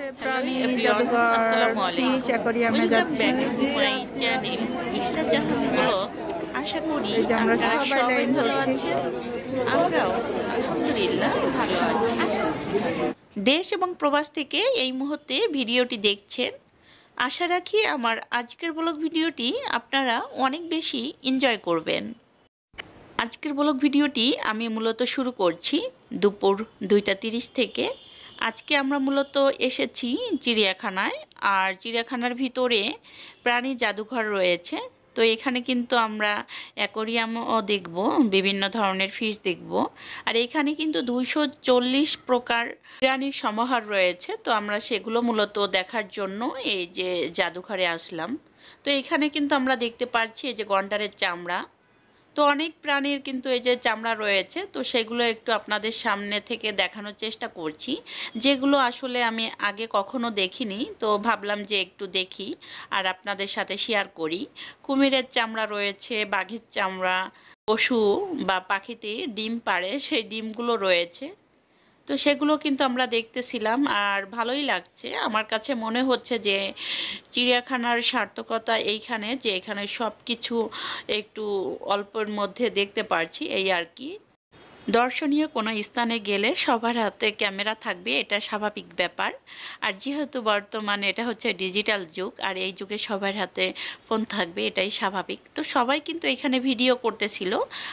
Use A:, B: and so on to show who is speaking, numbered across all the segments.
A: Hello
B: প্রাণী
A: everyone,
B: জাদুঘর
A: আসসালামু
B: ফিশ
A: আলাইকুম।
B: অ্যাকোরিয়ামে
A: ওয়েলকাম
B: যাচ্ছি।
A: Back to my channel Ishra Jahan vlogs. আশা করি
B: এই যে আমরা
A: আপনারা
B: সবাই
A: সবাই
B: লাইন
A: ভালো
B: ধরছি।
A: আছেন, আমরাও আলহামদুলিল্লাহ ভালো আছি। দেশ এবং প্রবাস থেকে এই মুহূর্তে ভিডিওটি দেখছেন, আশা রাখি আমার আজকের ব্লগ ভিডিওটি আপনারা অনেক বেশি এনজয় করবেন। আজকের ব্লগ ভিডিওটি আমি মূলত শুরু করছি দুপুর 2:30 থেকে। আজকে আমরা মূলত এসেছি চিড়িয়াখানায়, আর চিড়িয়াখানার ভিতরে প্রাণী জাদুঘর রয়েছে। তো এখানে কিন্তু আমরা অ্যাকোরিয়ামও দেখব, বিভিন্ন ধরনের ফিশ দেখব। আর এখানে কিন্তু 240 প্রকার প্রাণীর সমাহার রয়েছে। তো আমরা সেগুলো মূলত দেখার জন্য এই যে জাদুঘরে আসলাম। তো এখানে কিন্তু আমরা দেখতে পাচ্ছি এই যে গন্ডারের চামড়া। তো অনেক প্রাণীর কিন্তু এই যে চামড়া রয়েছে, তো সেগুলো একটু আপনাদের সামনে থেকে দেখানোর চেষ্টা করছি, যেগুলো আসলে আমি আগে কখনো দেখিনি। তো ভাবলাম যে একটু দেখি আর আপনাদের সাথে শেয়ার করি। কুমিরের চামড়া রয়েছে, বাঘের চামড়া, পশু বা পাখিতে ডিম পাড়ে সেই ডিমগুলো রয়েছে। তো সেগুলো কিন্তু আমরা দেখতেছিলাম আর ভালোই লাগছে। আমার কাছে মনে হচ্ছে যে চিড়িয়াখানার সার্থকতা এইখানে, যে এখানে সব কিছু একটু অল্পের মধ্যে দেখতে পারছি, এই আর কি। দর্শনীয় কোনো স্থানে গেলে সবার হাতে ক্যামেরা থাকবে, এটা স্বাভাবিক ব্যাপার। আর যেহেতু বর্তমানে এটা হচ্ছে ডিজিটাল যুগ, আর এই যুগে সবার হাতে ফোন থাকবে, এটাই স্বাভাবিক। তো সবাই কিন্তু এখানে ভিডিও করতেছিল,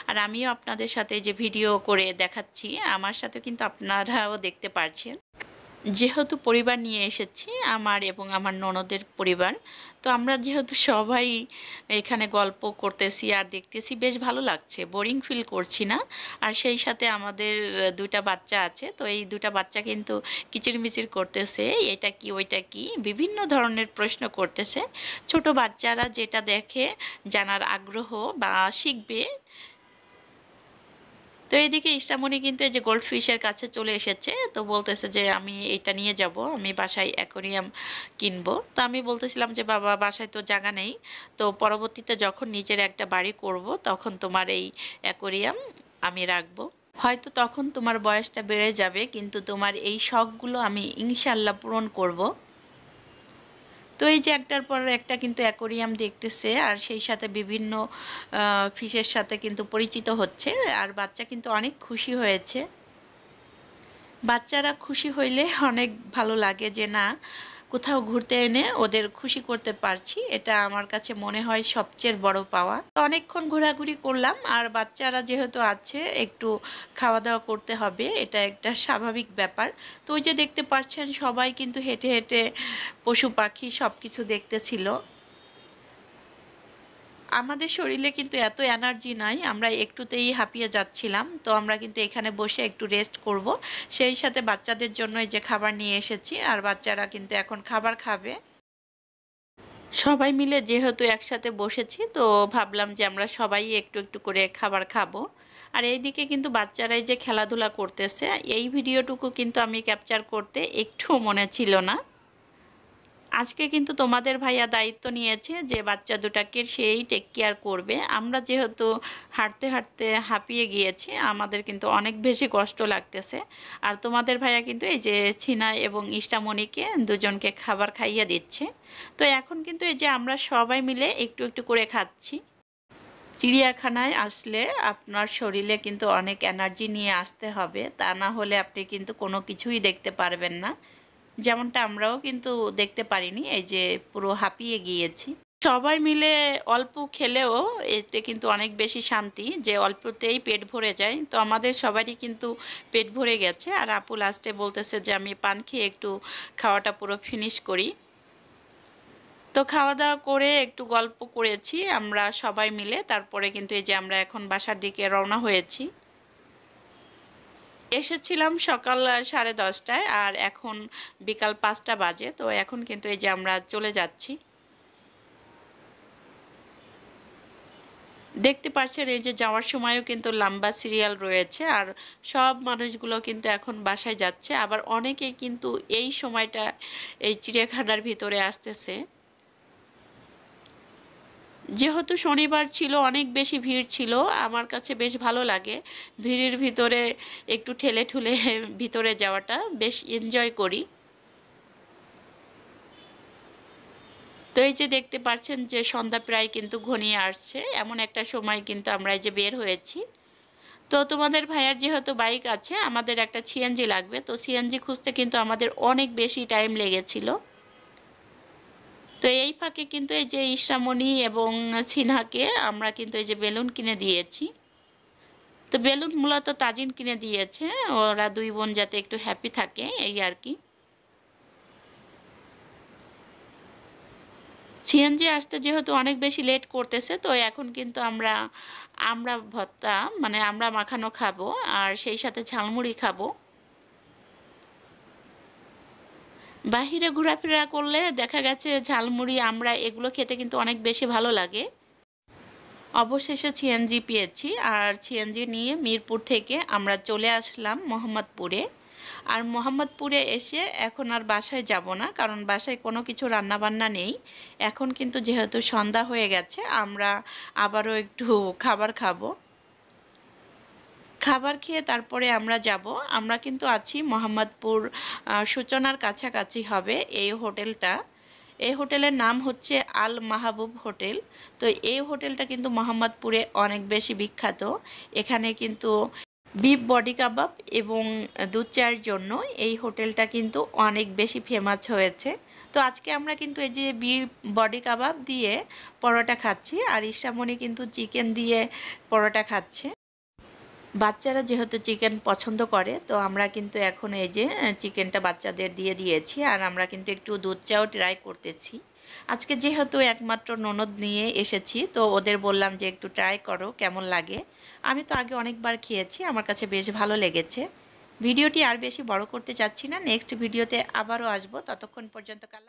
A: আর আমিও আপনাদের সাথে যে ভিডিও করে দেখাচ্ছি, আমার সাথে কিন্তু আপনারাও দেখতে পারছেন। যেহেতু পরিবার নিয়ে এসেছি, আমার এবং আমার ননদের পরিবার, তো আমরা যেহেতু সবাই এখানে গল্প করতেছি আর দেখতেছি, বেশ ভালো লাগছে, বোরিং ফিল করছি না। আর সেই সাথে আমাদের দুইটা বাচ্চা আছে, তো এই দুইটা বাচ্চা কিন্তু কিচিরমিচির করতেছে, এটা কি ওইটা কি, বিভিন্ন ধরনের প্রশ্ন করতেছে। ছোট বাচ্চারা যেটা দেখে জানার আগ্রহ বা শিখবে। তো এইদিকে ইস্টামণি কিন্তু এই যে গোল্ড ফিশের কাছে চলে এসেছে, তো বলতেছে যে আমি এটা নিয়ে যাব, আমি বাসায় অ্যাকোরিয়াম কিনবো। তো আমি বলতেছিলাম যে বাবা, বাসায় তো জায়গা নেই, তো পরবর্তীতে যখন নিজের একটা বাড়ি করব তখন তোমার এই অ্যাকোরিয়াম আমি রাখবো। হয়তো তখন তোমার বয়সটা বেড়ে যাবে, কিন্তু তোমার এই শখগুলো আমি ইনশাল্লাহ পূরণ করব। তো এই যে একটার পর একটা কিন্তু অ্যাকোরিয়াম দেখতেছে, আর সেই সাথে বিভিন্ন ফিশের সাথে কিন্তু পরিচিত হচ্ছে। আর বাচ্চা কিন্তু অনেক খুশি হয়েছে। বাচ্চারা খুশি হইলে অনেক ভালো লাগে, যে না, কোথাও ঘুরতে এনে ওদের খুশি করতে পারছি, এটা আমার কাছে মনে হয় সবচেয়ে বড় পাওয়া। অনেকক্ষণ ঘোরাঘুরি করলাম, আর বাচ্চারা যেহেতু আছে একটু খাওয়া দাওয়া করতে হবে, এটা একটা স্বাভাবিক ব্যাপার। তো ওই যে দেখতে পাচ্ছেন সবাই কিন্তু হেঁটে হেঁটে পশু পাখি সব কিছু দেখতেছিল। আমাদের শরীরে কিন্তু এত এনার্জি নাই, আমরা একটুতেই হাঁপিয়ে যাচ্ছিলাম। তো আমরা কিন্তু এখানে বসে একটু রেস্ট করব, সেই সাথে বাচ্চাদের জন্য এই যে খাবার নিয়ে এসেছি, আর বাচ্চারা কিন্তু এখন খাবার খাবে। সবাই মিলে যেহেতু একসাথে বসেছি, তো ভাবলাম যে আমরা সবাই একটু একটু করে খাবার খাবো। আর এইদিকে কিন্তু বাচ্চারাই যে খেলাধুলা করতেছে, এই ভিডিওটুকু কিন্তু আমি ক্যাপচার করতে একটুও মনে ছিল না। আজকে কিন্তু তোমাদের ভাইয়া দায়িত্ব নিয়েছে যে বাচ্চা দুটাকে সেই টেক কেয়ার করবে। আমরা যেহেতু হাঁটতে হাঁটতে হাঁপিয়ে গিয়েছি, আমাদের কিন্তু অনেক বেশি কষ্ট লাগতেছে। আর তোমাদের ভাইয়া কিন্তু এই যে ছিনা এবং ইষ্টামণিকে দুজনকে খাবার খাইয়ে দিচ্ছে। তো এখন কিন্তু এই যে আমরা সবাই মিলে একটু একটু করে খাচ্ছি। চিড়িয়াখানায় আসলে আপনার শরীরে কিন্তু অনেক এনার্জি নিয়ে আসতে হবে, তা না হলে আপনি কিন্তু কোনো কিছুই দেখতে পারবেন না। যেমনটা আমরাও কিন্তু দেখতে পারিনি, এই যে পুরো হাঁপিয়ে গিয়েছি। সবাই মিলে অল্প খেলেও এতে কিন্তু অনেক বেশি শান্তি, যে অল্পতেই পেট ভরে যায়। তো আমাদের সবারই কিন্তু পেট ভরে গেছে, আর আপু লাস্টে বলতেছে যে আমি পান খেয়ে একটু খাওয়াটা পুরো ফিনিশ করি। তো খাওয়া দাওয়া করে একটু গল্প করেছি আমরা সবাই মিলে, তারপরে কিন্তু এই যে আমরা এখন বাসার দিকে রওনা হয়েছি। এসেছিলাম সকাল 10:30টায়, আর এখন বিকাল 5টা বাজে। তো এখন কিন্তু এই যে আমরা চলে যাচ্ছি। দেখতে পাচ্ছেন এই যে যাওয়ার সময়ও কিন্তু লম্বা সিরিয়াল রয়েছে, আর সব মানুষগুলো কিন্তু এখন বাসায় যাচ্ছে। আবার অনেকেই কিন্তু এই সময়টা এই চিড়িয়াখানার ভিতরে আসতেছে। যেহেতু শনিবার ছিল, অনেক বেশি ভিড় ছিল, আমার কাছে বেশ ভালো লাগে ভিড়ের ভিতরে একটু ঠেলে ঠুলে ভিতরে যাওয়াটা, বেশ এনজয় করি। এই যে দেখতে পাচ্ছেন যে সন্ধ্যা প্রায় কিন্তু ঘনিয়ে আসছে, এমন একটা সময় কিন্তু আমরা এই যে বের হয়েছি। তো তোমাদের ভাইয়ার যেহেতু বাইক আছে, আমাদের একটা সিএনজি লাগবে, তো সিএনজি খুঁজতে কিন্তু আমাদের অনেক বেশি টাইম লেগেছিল। তো এই ফাঁকে কিন্তু এই যে ইশরামণি এবং সিনহাকে আমরা কিন্তু এই যে বেলুন কিনে দিয়েছি। তো বেলুন মূলত তাজিন কিনে দিয়েছে, ওরা দুই বোন যাতে একটু হ্যাপি থাকে এই আর কি। সিএনজি আসতে যেহেতু অনেক বেশি লেট করতেছে, তো এখন কিন্তু আমরা আমরা ভর্তা মানে আমরা মাখানো খাবো, আর সেই সাথে ঝালমুড়ি খাবো। বাহিরে ঘোরাফেরা করলে দেখা গেছে ঝালমুড়ি আমরা এগুলো খেতে কিন্তু অনেক বেশি ভালো লাগে। অবশেষে সিএনজি পেয়েছি, আর সিএনজি নিয়ে মিরপুর থেকে আমরা চলে আসলাম মোহাম্মদপুরে। আর মোহাম্মদপুরে এসে এখন আর বাসায় যাব না, কারণ বাসায় কোনো কিছু রান্নাবান্না নেই। এখন কিন্তু যেহেতু সন্ধ্যা হয়ে গেছে, আমরা আবারও একটু খাবার খাবো। খাবার খেয়ে তারপরে আমরা যাব। আমরা কিন্তু আছি মোহাম্মদপুর সূচনার কাছাকাছি হবে এই হোটেলটা। এই হোটেলের নাম হচ্ছে আল মাহবুব হোটেল। তো এই হোটেলটা কিন্তু মোহাম্মদপুরে অনেক বেশি বিখ্যাত। এখানে কিন্তু বিফ বডি কাবাব এবং দুধ চায়ের জন্য এই হোটেলটা কিন্তু অনেক বেশি ফেমাস হয়েছে। তো আজকে আমরা কিন্তু এই যে বিফ বডি কাবাব দিয়ে পরোটা খাচ্ছি, আর ইশামণি কিন্তু চিকেন দিয়ে পরোটা খাচ্ছে। বাচ্চারা যেহেতু চিকেন পছন্দ করে, তো আমরা কিন্তু এখন এই যে চিকেনটা বাচ্চাদের দিয়ে দিয়েছি, আর আমরা কিন্তু একটু দুধ চাও ট্রাই করতেছি। আজকে যেহেতু একমাত্র ননদ নিয়ে এসেছি, তো ওদের বললাম যে একটু ট্রাই করো কেমন লাগে। আমি তো আগে অনেকবার খেয়েছি, আমার কাছে বেশ ভালো লেগেছে। ভিডিওটি আর বেশি বড় করতে চাচ্ছি না, নেক্সট ভিডিওতে আবারও আসবো। ততক্ষণ পর্যন্ত কালা।